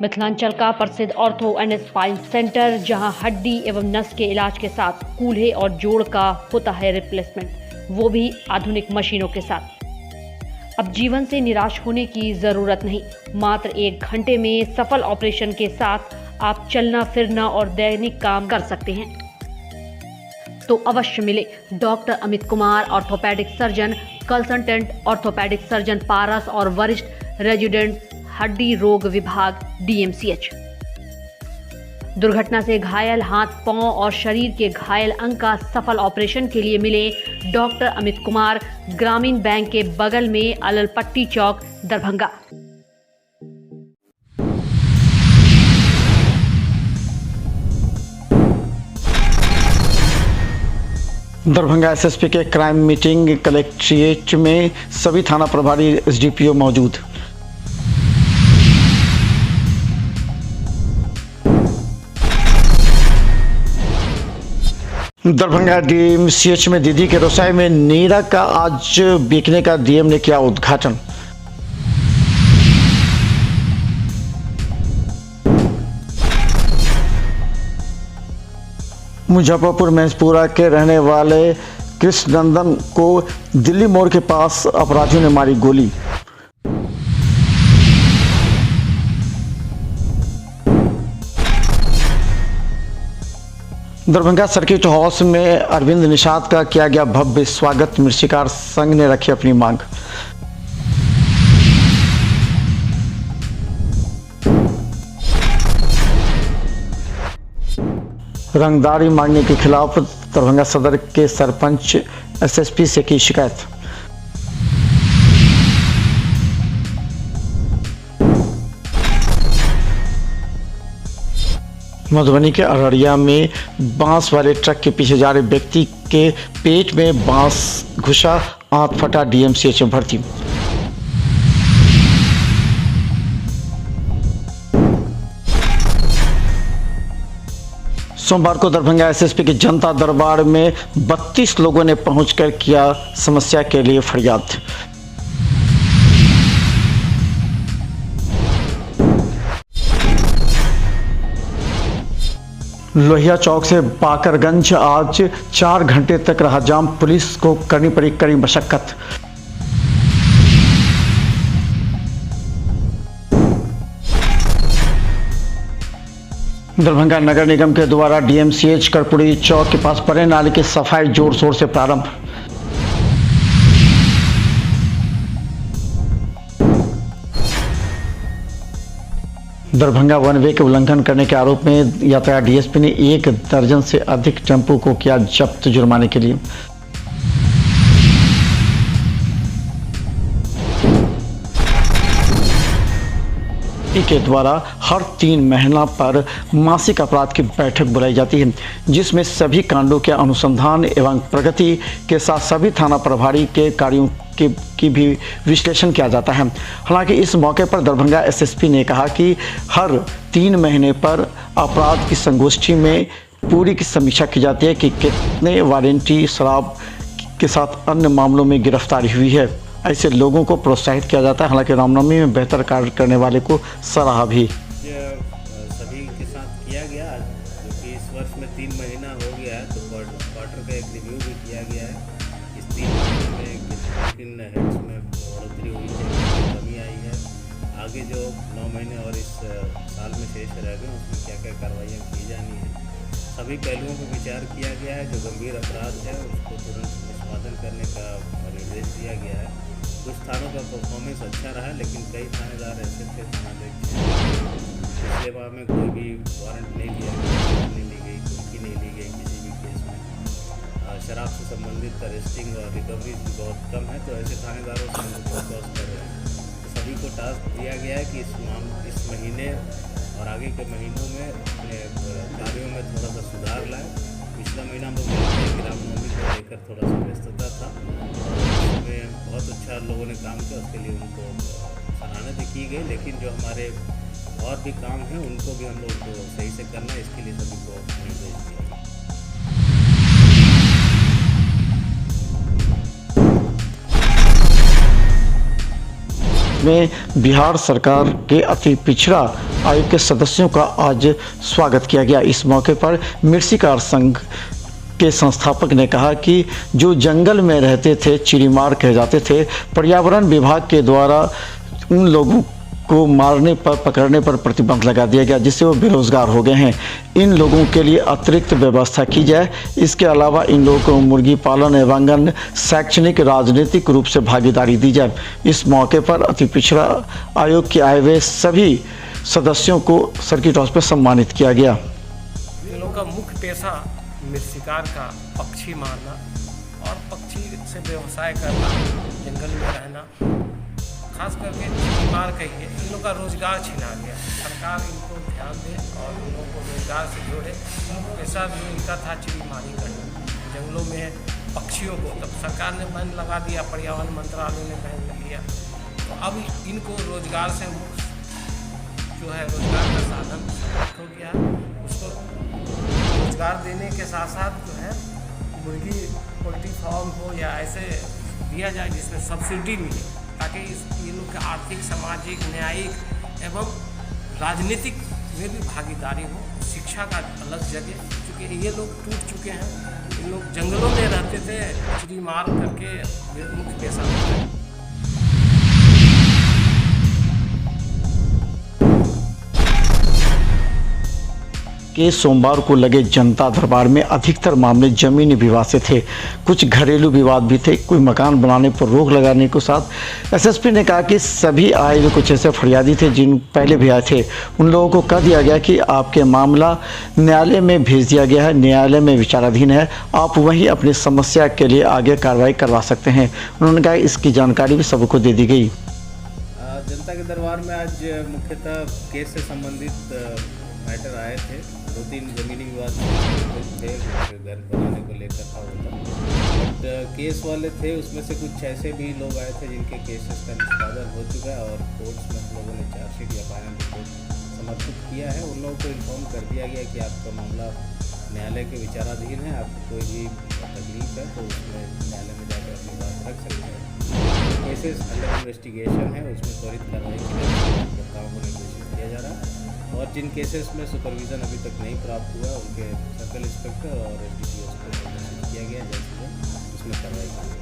मिथिलांचल का प्रसिद्ध ortho and spine centre, जहां हड्डी एवं नस के इलाज के साथ कूल्हे और जोड़ का होता है रिप्लेसमेंट, वो भी आधुनिक मशीनों के साथ। अब जीवन से निराश होने की जरूरत नहीं। मात्र 1 घंटे में सफल ऑपरेशन के साथ आप चलना फिरना और दैनिक काम कर सकते हैं। तो अवश्य मिले doctor Amit Kumar, orthopaedic surgeon, consultant orthopaedic surgeon Paras और वरिष्ठ रेजिडेंट हड्डी रोग विभाग DMCH। दुर्घटना से घायल हाथ, पांव और शरीर के घायल अंग का सफल ऑपरेशन के लिए मिले डॉक्टर अमित कुमार, ग्रामीण बैंक के बगल में अललपट्टी चौक, दरभंगा। दरभंगा SSP के क्राइम मीटिंग कलेक्ट्रेट में सभी थाना प्रभारी SDPO मौजूद। दरभंगा DMCH में दीदी के रसोई में नीरा का आज बिकने का DM ने किया उद्घाटन। मुजफ्फरपुर मैंसपुरा के रहने वाले कृष्णनंदन को दिल्ली मोड़ के पास अपराधियों ने मारी गोली। दरभंगा सर्किट हाउस में अरविंद निषाद का किया गया भव्य स्वागत, मृषिकार संघ ने रखी अपनी मांग। रंगदारी मांगने के खिलाफ दरभंगा सदर के सरपंच SSP से की शिकायत। मधुबनी के अररिया में बांस वाले ट्रक के पीछे जा रहे व्यक्ति के पेट में बांस घुसा, आंत फटा, DMCH में भर्ती। सोमवार को दरभंगा SSP के जनता दरबार में 32 लोगों ने पहुंचकर किया समस्या के लिए फरियाद। लोहिया चौक से बाकरगंज आज 4 घंटे तक रहा जाम, पुलिस को करनी पड़ी कड़ी मशक्कत। दरभंगा नगर निगम के द्वारा DMCH कर्पूरी चौक के पास परे नाले की सफाई जोर शोर से प्रारंभ। दरभंगा वन वे के उल्लंघन करने के आरोप में यातायात DSP ने 1 दर्जन से अधिक टेम्पो को किया जब्त जुर्माने के लिए। के द्वारा हर 3 महीना पर मासिक अपराध की बैठक बुलाई जाती है, जिसमें सभी कांडों के अनुसंधान एवं प्रगति के साथ सभी थाना प्रभारी के कार्यों की भी विश्लेषण किया जाता है। हालांकि इस मौके पर दरभंगा SSP ने कहा कि हर 3 महीने पर अपराध की संगोष्ठी में पूरी की समीक्षा की जाती है कि कितने वारंटी शराब के साथ अन्य मामलों में गिरफ्तारी हुई है। ऐसे लोगों को प्रोत्साहित किया जाता है। हालांकि रामनवमी में बेहतर कार्य करने वाले को सराहा भी। सभी के साथ किया गया, जो कि इस वर्ष में 3 महीना हो गया है, तो क्वार्टर का एक रिव्यू भी किया गया है। इस 3 महीने में किन हेड्स में बढ़ोतरी हुई है, कमी आई है, आगे जो 9 महीने और इस साल में शेष रह गए उसमें क्या क्या कार्रवाइयाँ की जानी है, सभी पहलुओं पर विचार किया गया है। जो गंभीर अपराध है उसको तुरंत निष्पादन करने का निर्देश दिया गया है। कुछ थानों का परफॉर्मेंस अच्छा रहा, लेकिन कई थानेदार ऐसे थे थानाध्यक्ष पिछले बार में कोई भी वारंट नहीं लिया गया, नहीं ली गई, कुर्की नहीं ली गई किसी भी केस में। शराब से संबंधित अरेस्टिंग और रिकवरी भी बहुत कम है, तो ऐसे थानेदारों से हम फोकस कर रहे हैं। तो सभी को टास्क दिया गया है कि इस महीने और आगे के महीनों में अपने कार्यों में थोड़ा सा सुधार लाएं। पिछला महीना हम लोग रामनवमी को लेकर थोड़ा सा व्यस्तता था, उसमें बहुत अच्छा लोगों ने काम किया, उसके लिए उनको सराहना भी की गई। लेकिन जो हमारे और भी काम हैं उनको भी हम लोग को सही से करना है, इसके लिए सभी को निर्देश दिया गया। में बिहार सरकार के अति पिछड़ा आयोग के सदस्यों का आज स्वागत किया गया। इस मौके पर मृत्तिकार संघ के संस्थापक ने कहा कि जो जंगल में रहते थे, चिड़ीमार कहे जाते थे, पर्यावरण विभाग के द्वारा उन लोगों को मारने पर, पकड़ने पर प्रतिबंध लगा दिया गया, जिससे वो बेरोजगार हो गए हैं। इन लोगों के लिए अतिरिक्त व्यवस्था की जाए। इसके अलावा इन लोगों को मुर्गी पालन एवं अन्य शैक्षणिक, राजनीतिक रूप से भागीदारी दी जाए। इस मौके पर अति पिछड़ा आयोग के आए हुए सभी सदस्यों को सर्किट हाउस पर सम्मानित किया गया। इन लोगों का मुख्य पेशा मृत्तिकार का पक्षी मारना और पक्षी से व्यवसाय करना, जंगल में रहना, खास करके चिड़ीमार कहिए, इन लोगों का रोजगार छीना गया। सरकार इनको ध्यान दे और इन लोगों को रोजगार से जोड़े। पेशा भी इनका था चिड़ीमारी करना जंगलों में पक्षियों को, तब सरकार ने बैन लगा दिया, पर्यावरण मंत्रालय ने बैन लिया। तो अब इनको रोजगार से मुक्त जो है, रोजगार का साधन समाप्त हो गया। उसको रोजगार देने के साथ साथ जो है मुर्गी पोल्ट्री फार्म हो या ऐसे दिया जाए जिसमें सब्सिडी मिले, ताकि ये लोग के आर्थिक, सामाजिक, न्यायिक एवं राजनीतिक में भी भागीदारी हो। शिक्षा का अलग जगह, क्योंकि ये लोग टूट चुके हैं। ये लोग जंगलों में रहते थे, चिड़ीमार करके मुख्य पेशा होता है। के सोमवार को लगे जनता दरबार में अधिकतर मामले जमीनी विवाद से थे। कुछ घरेलू विवाद भी थे। कोई मकान बनाने पर रोक लगाने के साथ एसएसपी ने कहा कि सभी आए हुए कुछ ऐसे फरियादी थे जिन पहले भी आए थे, उन लोगों को कह दिया गया कि आपके मामला न्यायालय में भेज दिया गया है, न्यायालय में विचाराधीन है, आप वहीं अपनी समस्या के लिए आगे कार्रवाई करवा सकते हैं। उन्होंने कहा इसकी जानकारी भी सबको दे दी गई। जनता के दरबार में आज मुख्यतः केस से संबंधित मैटर आए थे। 2-3 ज़मीनी विवाद थे, घर बनाने को लेकर था होता, बट केस वाले थे। उसमें से कुछ ऐसे भी लोग आए थे जिनके केसेस का निष्पादन हो चुका है और कोर्ट्स में हम लोगों ने चार्जशीट या फाइनल रिपोर्ट समर्पित किया है। उन लोगों को इन्फॉर्म कर दिया गया कि आपका मामला न्यायालय के विचाराधीन है, आपको कोई भी तकलीफ है तो उसमें न्यायालय में जाकर अपनी बात रख सकते हैं। केसेस अंडर इन्वेस्टिगेशन है, उसमें त्वरित कार्रवाई के लिए कर्ताओं को निर्देशित किया जा रहा है। और जिन केसेस में सुपरविज़न अभी तक नहीं प्राप्त हुआ, उनके सर्कल इंस्पेक्टर और एसडीपीओ को निर्देशित किया गया, जल्द से जल्द उसमें कार्रवाई की जाए।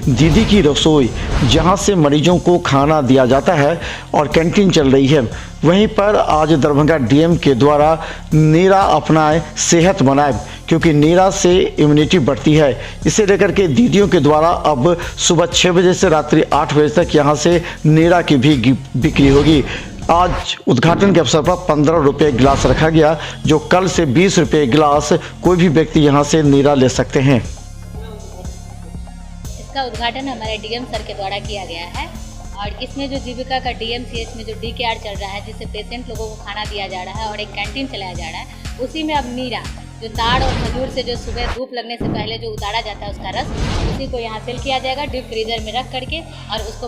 दीदी की रसोई, जहां से मरीजों को खाना दिया जाता है और कैंटीन चल रही है, वहीं पर आज दरभंगा डीएम के द्वारा नीरा अपनाए सेहत बनाए, क्योंकि नीरा से इम्यूनिटी बढ़ती है। इसे लेकर के दीदियों के द्वारा अब सुबह 6 बजे से रात्रि 8 बजे तक यहाँ से नीरा की भी बिक्री होगी। आज उद्घाटन के अवसर पर 15 रुपये गिलास रखा गया, जो कल से 20 रुपये गिलास कोई भी व्यक्ति यहाँ से नीरा ले सकते हैं। इसका उद्घाटन हमारे डीएम सर के द्वारा किया गया है और इसमें जो जीविका का डीएमसीएच में जो डीकेआर चल रहा है, जिससे पेशेंट लोगों को खाना दिया जा रहा है और एक कैंटीन चलाया जा रहा है, उसी में अब नीरा जो ताड़ और खजूर से जो सुबह धूप लगने से पहले जो उतारा जाता है उसका रस, उसी को यहाँ सेल किया जाएगा डीप फ्रीजर में रख करके, और उसको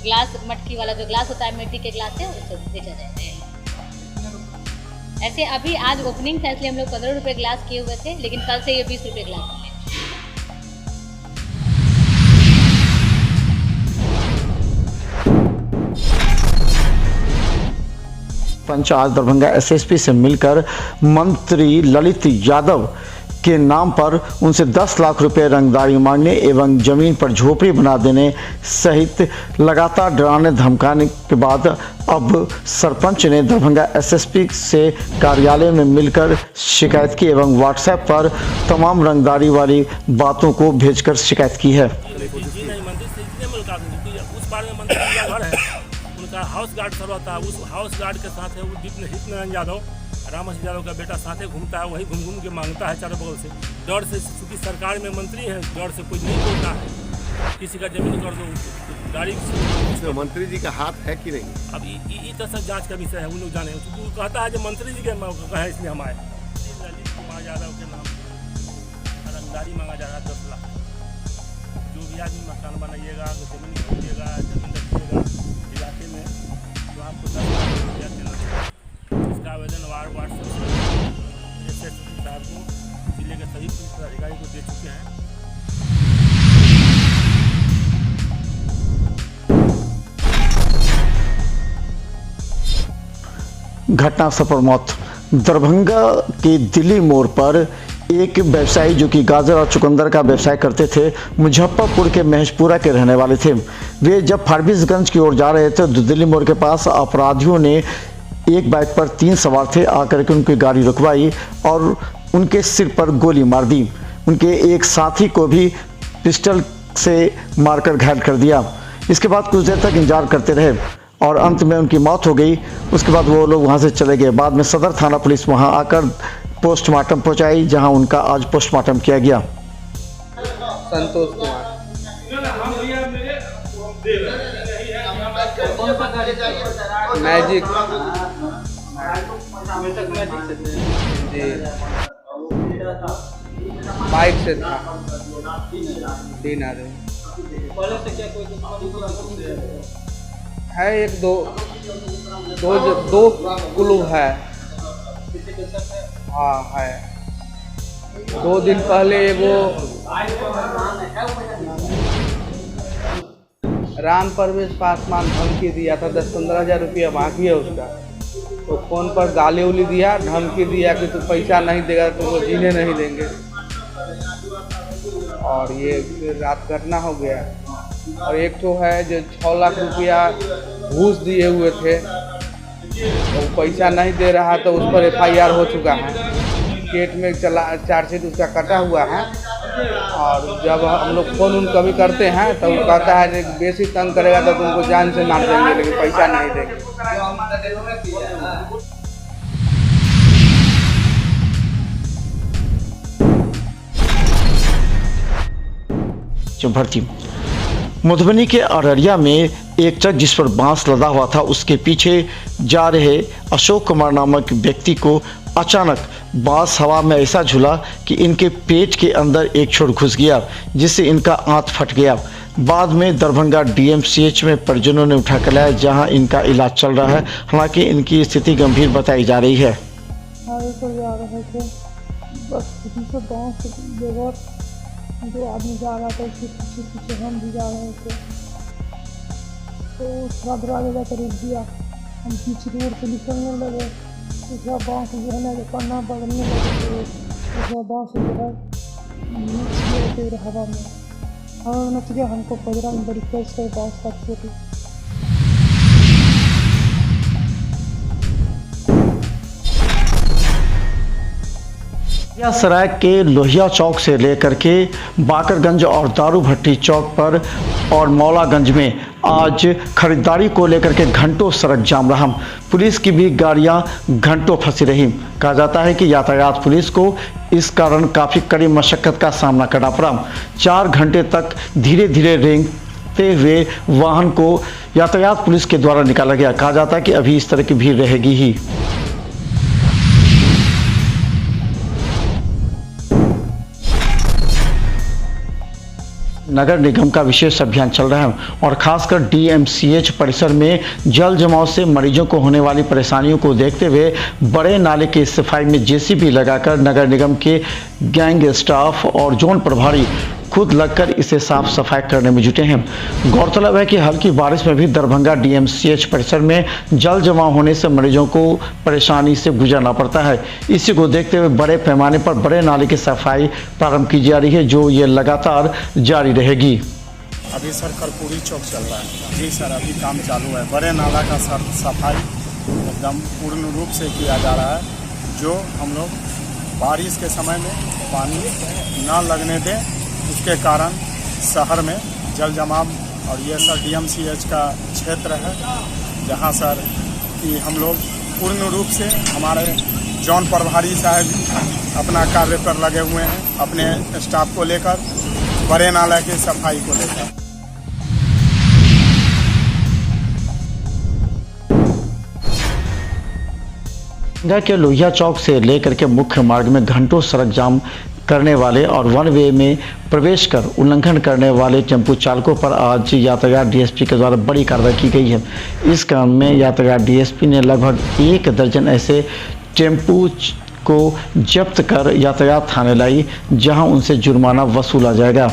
ग्लास, मटकी वाला जो ग्लास होता है मिट्टी के ग्लास से, उसको बेचा जाता है। ऐसे अभी आज ओपनिंग था इसलिए हम लोग 15 रुपये गिलास किए हुए थे, लेकिन कल से ये 20 रुपये गिलास होंगे। पंच आज दरभंगा एसएसपी से मिलकर मंत्री ललित यादव के नाम पर उनसे 10 लाख रुपए रंगदारी मांगने एवं जमीन पर झोपड़ी बना देने सहित लगातार डराने धमकाने के बाद अब सरपंच ने दरभंगा एसएसपी से कार्यालय में मिलकर शिकायत की एवं व्हाट्सएप पर तमाम रंगदारी वाली बातों को भेजकर शिकायत की है। हाउस गार्ड सब रहता है, उस हाउस गार्ड के साथ है वो हितनारायण यादव, रामसिंह यादव का बेटा साथे घूमता है, वही घूम के मांगता है चारों बगल से। डर से, चूँकि सरकार में मंत्री है, डर से कोई नहीं बोलता है, किसी का जमीन कर दो गाड़ी। तो मंत्री जी का हाथ है कि नहीं? अब ये तो सब जाँच का विषय है, उन लोग जाने। वो कहता है जो मंत्री जी के कहे इसलिए हम आए। ललित कुमार यादव के नाम रंगदारी मांगा जा रहा है 10 लाख। जो भी आदमी मकान बनाइएगा, जमीन खरीदिएगा, जमीन रखिएगा इलाके में, तो आपको 10 लाख रुपया देना चाहिए। इसका आवेदन व्हाट्सएप एसएसपी साहब को, जिले के सभी पुलिस अधिकारी को दे चुके हैं। घटनास्थल पर मौत। दरभंगा के दिल्ली मोड़ पर एक व्यवसायी जो कि गाजर और चुकंदर का व्यवसाय करते थे, मुजफ्फरपुर के महेशपुरा के रहने वाले थे। वे जब फारबिसगंज की ओर जा रहे थे तो दिल्ली मोड़ के पास अपराधियों ने एक बाइक पर 3 सवार थे आकर के उनकी गाड़ी रुकवाई और उनके सिर पर गोली मार दी। उनके एक साथी को भी पिस्टल से मारकर घायल कर दिया। इसके बाद कुछ देर तक इंतजार करते रहे और अंत में उनकी मौत हो गई। उसके बाद वो लोग वहां से चले गए। बाद में सदर थाना पुलिस वहां आकर पोस्टमार्टम पहुंचाई, जहां उनका आज पोस्टमार्टम किया गया। संतोष कुमार। मैजिक जी, बाइक से था 3 आदमी है। एक दो क्लू है। हाँ है। 2 दिन पहले वो राम परवेश पासवान धमकी दिया था, 10-15 हज़ार रुपया बाकी है उसका। तो फोन पर गाली उली दिया, धमकी दिया कि तू पैसा नहीं देगा तो वो जीने नहीं देंगे। और ये फिर रात घटना हो गया। और एक तो है जो 6 लाख रुपया घूस दिए हुए थे, तो पैसा नहीं दे रहा तो उस पर FIR हो चुका है। केट में चार्जशीट उसका कटा हुआ है। और जब हम लोग फ़ोन उन कभी करते हैं तो वो कहता है कि बेसी तंग करेगा तो तुमको जान से मार देंगे, लेकिन पैसा नहीं देंगे। भर्ती मधुबनी के अररिया में एक ट्रक जिस पर बांस लदा हुआ था, उसके पीछे जा रहे अशोक कुमार नामक व्यक्ति को अचानक बांस हवा में ऐसा झूला कि इनके पेट के अंदर एक छोर घुस गया, जिससे इनका आंत फट गया। बाद में दरभंगा DMCH में परिजनों ने उठा कर लाया, जहां इनका इलाज चल रहा है। हालांकि इनकी स्थिति गंभीर बताई जा रही है। दो आदमी जा रहा था, उसके पीछे पीछे हम भी जा रहे थे। तो उसका दरवाजा का रुक दिया, हम पीछे रोड से निकलने लगे। उसका बाँस जो है ना जो पन्ना बदलने लगे, तो उसका बाँस जो है नीचे हवा में नच गया। हमको पजरा में बड़ी तेज से बाँस का चोट। सराय के लोहिया चौक से लेकर के बाकरगंज और दारू भट्टी चौक पर और मौलागंज में आज खरीदारी को लेकर के घंटों सड़क जाम रहा। पुलिस की भी गाड़ियां घंटों फंसी रही। कहा जाता है कि यातायात पुलिस को इस कारण काफ़ी कड़ी मशक्कत का सामना करना पड़ा। 4 घंटे तक धीरे धीरे रेंगते हुए वाहन को यातायात पुलिस के द्वारा निकाला गया। कहा जाता है कि अभी इस तरह की भीड़ रहेगी ही। नगर निगम का विशेष अभियान चल रहा है और खासकर DMCH परिसर में जल जमाव से मरीजों को होने वाली परेशानियों को देखते हुए बड़े नाले की सफाई में JCB लगाकर नगर निगम के गैंग स्टाफ और जोन प्रभारी खुद लगकर इसे साफ सफाई करने में जुटे हैं। गौरतलब है कि हल्की बारिश में भी दरभंगा DMCH परिसर में जल जमाव होने से मरीजों को परेशानी से गुजरना पड़ता है। इसी को देखते हुए बड़े पैमाने पर बड़े नाले की सफाई प्रारंभ की जा रही है, जो ये लगातार जारी रहेगी। अभी सर कर्पूरी चौक चल रहा है। जी सर, अभी काम चालू है। बड़े नाला का सफाई एकदम पूर्ण रूप से किया जा रहा है, जो हम लोग बारिश के समय में पानी न लगने दें, उसके कारण शहर में जल जमाव। और ये सर DMCH का क्षेत्र है, जहाँ सर कि हम लोग पूर्ण रूप से हमारे जौन प्रभारी साहब अपना कार्य पर लगे हुए हैं, अपने स्टाफ को लेकर बड़े नाला की सफाई को लेकर। के लोहिया चौक से लेकर के मुख्य मार्ग में घंटों सड़क जाम करने वाले और वन वे में प्रवेश कर उल्लंघन करने वाले टेम्पो चालकों पर आज यातायात DSP के द्वारा बड़ी कार्रवाई की गई है। इस क्रम में यातायात DSP ने लगभग 1 दर्जन ऐसे टेम्पो को जब्त कर यातायात थाने लाई, जहां उनसे जुर्माना वसूला जाएगा।